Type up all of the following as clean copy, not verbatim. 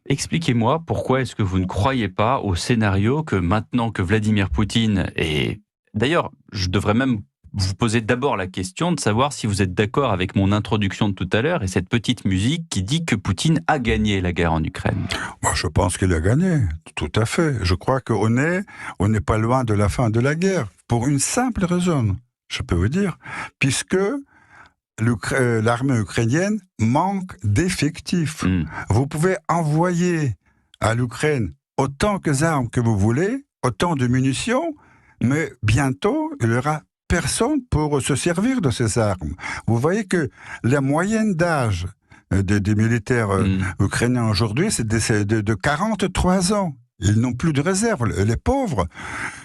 Expliquez-moi pourquoi est-ce que vous ne croyez pas au scénario que maintenant que Vladimir Poutine est... D'ailleurs, je devrais même vous poser d'abord la question de savoir si vous êtes d'accord avec mon introduction de tout à l'heure et cette petite musique qui dit que Poutine a gagné la guerre en Ukraine. Moi, je pense qu'il a gagné, tout à fait. Je crois qu'on n'est pas loin de la fin de la guerre, pour une simple raison, je peux vous dire, puisque l'armée ukrainienne manque d'effectifs. Vous pouvez envoyer à l'Ukraine autant d'armes que vous voulez, autant de munitions, mais bientôt, il y aura personne pour se servir de ces armes. Vous voyez que la moyenne d'âge des militaires ukrainiens aujourd'hui, c'est de 43 ans. Ils n'ont plus de réserve, les pauvres.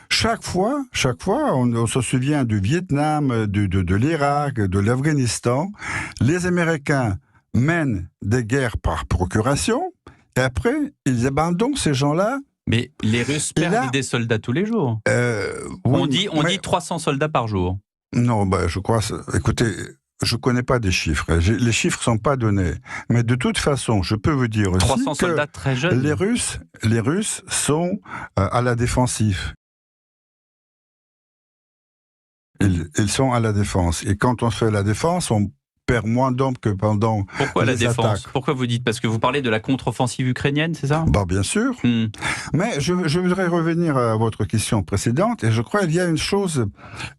Chaque fois, on se souvient du Vietnam, de l'Irak, de l'Afghanistan. Les Américains mènent des guerres par procuration, et après, ils abandonnent ces gens-là. Mais les Russes perdent des soldats tous les jours. Oui, on dit 300 soldats par jour. Non, je crois... Écoutez, je ne connais pas des chiffres. Les chiffres ne sont pas donnés. Mais de toute façon, je peux vous dire aussi 300 soldats très jeunes. Les Russes sont à la défensive. Ils sont à la défense. Et quand on fait la défense, on perd moins d'hommes que pendant Pourquoi les la défense attaques. Pourquoi vous dites? Parce que vous parlez de la contre-offensive ukrainienne, c'est ça? Bien sûr. Mais je voudrais revenir à votre question précédente. Et je crois qu'il y a une chose,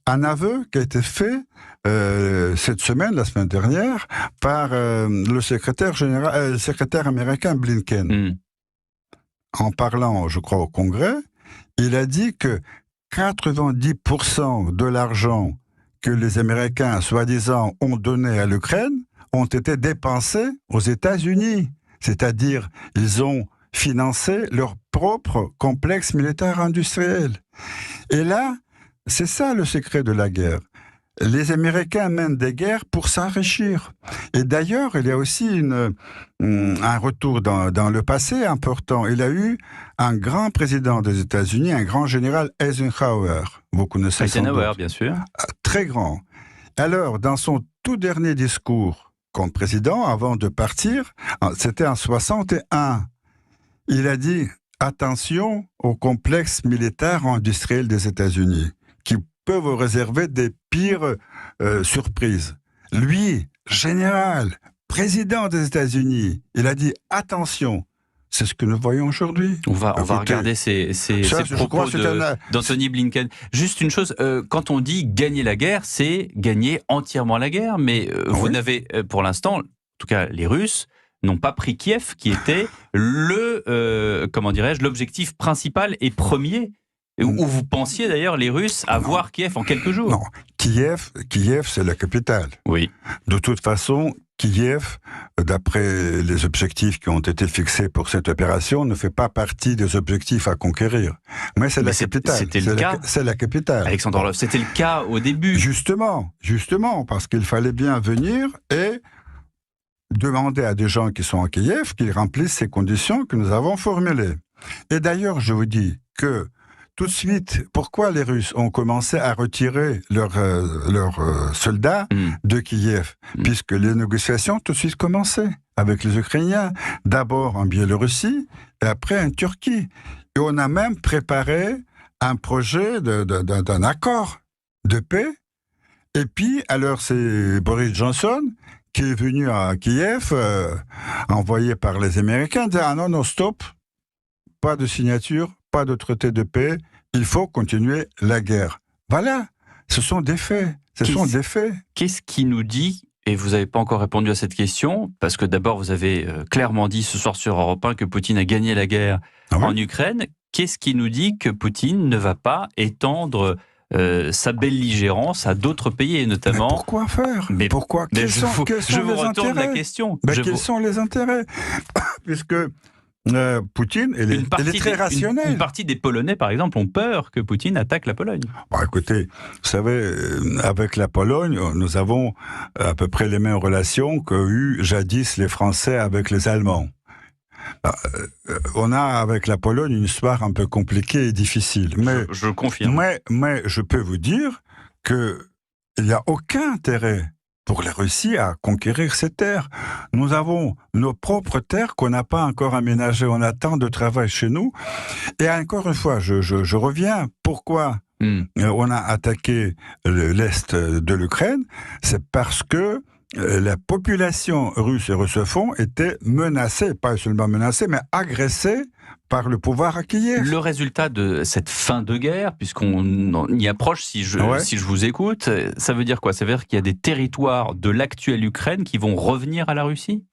un aveu qui a été fait cette semaine, la semaine dernière, par le secrétaire américain Blinken. En parlant, je crois, au Congrès, il a dit que 90% de l'argent que les Américains, soi-disant, ont donné à l'Ukraine ont été dépensés aux États-Unis. C'est-à-dire, ils ont financé leur propre complexe militaire industriel. Et là, c'est ça le secret de la guerre. Les Américains mènent des guerres pour s'enrichir. Et d'ailleurs, il y a aussi un retour dans le passé important. Il y a eu un grand président des États-Unis, un grand général Eisenhower. Vous connaissez Eisenhower, bien sûr. Très grand. Alors, dans son tout dernier discours comme président, avant de partir, c'était en 61, il a dit « Attention au complexe militaire industriel des États-Unis » qui peut vous réserver des pires surprises. Lui, général, président des États-Unis, il a dit « Attention ». C'est ce que nous voyons aujourd'hui. On va regarder ces propos d'Anthony Blinken. Juste une chose, quand on dit gagner la guerre, c'est gagner entièrement la guerre, mais vous n'avez, pour l'instant, en tout cas les Russes, n'ont pas pris Kiev, qui était l'objectif principal et premier, où vous pensiez d'ailleurs les Russes avoir Kiev en quelques jours. Non, Kiev, c'est la capitale. Oui. De toute façon, Kiev, d'après les objectifs qui ont été fixés pour cette opération, ne fait pas partie des objectifs à conquérir. Mais c'est la capitale. C'était le cas. C'est la capitale. Alexandre Orlov, c'était le cas au début. Justement, parce qu'il fallait bien venir et demander à des gens qui sont à Kiev qu'ils remplissent ces conditions que nous avons formulées. Et d'ailleurs, je vous dis que tout de suite, pourquoi les Russes ont commencé à retirer leurs soldats de Kiev? Puisque les négociations tout de suite commençaient avec les Ukrainiens. D'abord en Biélorussie et après en Turquie. Et on a même préparé un projet d'un accord de paix. Et puis, alors c'est Boris Johnson qui est venu à Kiev, envoyé par les Américains, dire « Ah non, stop, pas de signature, pas de traité de paix, il faut continuer la guerre. » Voilà, ce sont des faits. Qu'est-ce qui nous dit, et vous n'avez pas encore répondu à cette question, parce que d'abord vous avez clairement dit ce soir sur Europe 1 que Poutine a gagné la guerre en Ukraine, qu'est-ce qui nous dit que Poutine ne va pas étendre sa belligérance à d'autres pays, et notamment... Mais pourquoi faire? Je vous retourne la question. Quels sont les intérêts? Puisque Poutine, il est très rationnel. Une partie des Polonais, par exemple, ont peur que Poutine attaque la Pologne. Écoutez, vous savez, avec la Pologne, nous avons à peu près les mêmes relations qu'ont eu jadis les Français avec les Allemands. On a avec la Pologne une histoire un peu compliquée et difficile. Mais, je confirme. Mais je peux vous dire qu'il n'y a aucun intérêt pour la Russie à conquérir ces terres. Nous avons nos propres terres qu'on n'a pas encore aménagées. On a tant de travail chez nous. Et encore une fois, je reviens. Pourquoi on a attaqué l'Est de l'Ukraine? C'est parce que la population russe et russophone était menacée, pas seulement menacée, mais agressée par le pouvoir à Kiev. Le résultat de cette fin de guerre, puisqu'on y approche, si je vous écoute, ça veut dire quoi? Ça veut dire qu'il y a des territoires de l'actuelle Ukraine qui vont revenir à la Russie?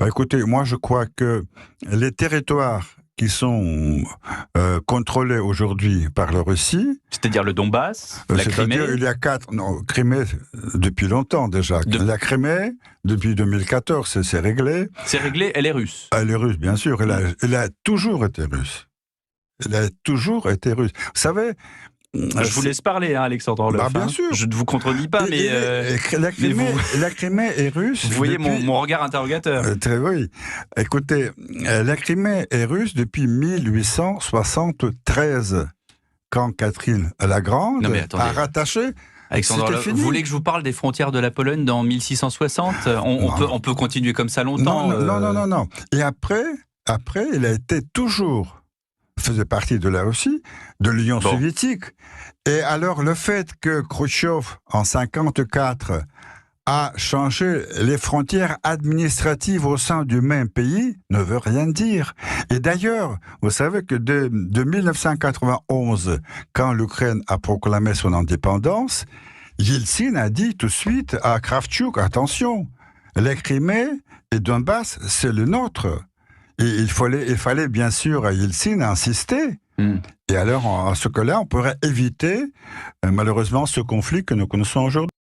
Écoutez, moi je crois que les territoires qui sont contrôlés aujourd'hui par la Russie. C'est-à-dire le Donbass, la Crimée. C'est-à-dire il y a Crimée depuis longtemps déjà. La Crimée, depuis 2014, c'est réglé. C'est réglé, elle est russe. Elle est russe, bien sûr. Elle a toujours été russe. Elle a toujours été russe. Vous savez... Je vous laisse parler, Alexandre Orloff. Bien sûr. Je ne vous contredis pas, mais la Crimée est russe. Vous voyez mon regard interrogateur. Oui. Écoutez, la Crimée est russe depuis 1873, quand Catherine la Grande a rattaché. Alexandre Orloff, vous voulez que je vous parle des frontières de la Pologne dans 1660 ? On peut continuer comme ça longtemps. Non. Et après, il a été toujours... faisait partie de la Russie, de l'Union soviétique. Et alors, le fait que Khrouchtchev, en 1954, a changé les frontières administratives au sein du même pays ne veut rien dire. Et d'ailleurs, vous savez que de 1991, quand l'Ukraine a proclamé son indépendance, Yeltsin a dit tout de suite à Kravchuk, attention, la Crimée et Donbass, c'est le nôtre. Et il fallait bien sûr à Yeltsin insister. Et alors, à ce cas-là, on pourrait éviter malheureusement ce conflit que nous connaissons aujourd'hui.